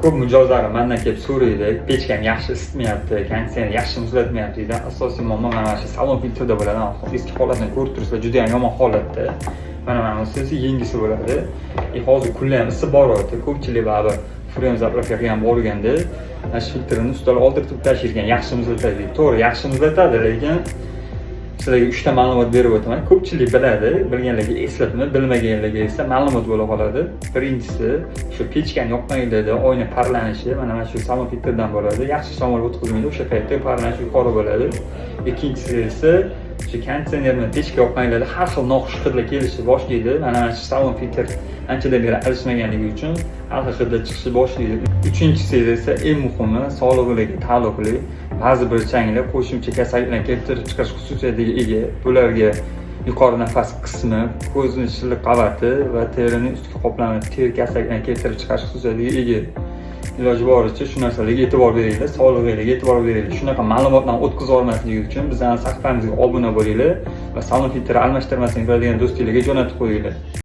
ko'p mijozlar mendan kelib so'raydi, pechkam yaxshi isitmayapti, konditsioner yaxshi muzlatmayapti deydi. Asosiy muammo mana shu salon filtrida bo'ladi. Eski holatni ko'rib turibsizlar, juda ham yomon holatda. Mana bunisi yengisi bo'ladi. Hozir kunlar ham issiq boryapti. Ko'pchilik baribir frem zapravkaga ham borganda mana shu filtrni ustidan oldirib tashirgan, yaxshi muzlatadi deydi. To'g'ri, yaxshi muzlatadi, lekin sizlarga 3 ta ma'lumot berib o'taman. Ko'pchilik biladi, bilganlarga eslatma, bilmaganlarga esa ma'lumot bo'la qoladi. Birinchisi, shu pechkani yoqmaydi, oyna parlanishi mana shu salon filtrdan bo'ladi. Yaxshi shamol o'tkazmaydi, o'sha paytda parlanish yuqori bo'ladi. Ikkinchisi esa shu konditsionerni pechka yoqmaydi, har xil noxush hidlar kelishni boshlaydi. Mana shu salon filtr anchadan beri alishmaganligi uchun har xil hidlar chiqishni boshlaydi. Uchinchisi esa eng muhimi, sog'lig'iga taalluqli ba'zi bir changlar qo'shimcha kasalliklarni keltirib chiqarish xususiyatiga ega. Bularga yuqori nafas qismi, ko'zning shilliq qavati va terining ustki qoplami teri kasalliklarni keltirib chiqarish xususiyatiga ega. Iloji boricha shu narsalarga e'tibor beringlar, sog'lig'ingizga e'tibor beringlar. Shunaqa ma'lumotlarni o'tkazib olmaslik uchun bizning sahifamizga obuna bo'linglar va salon filtri almashtirmasdan ko'radigan do'stinglarga jo'natib qo'yinglar.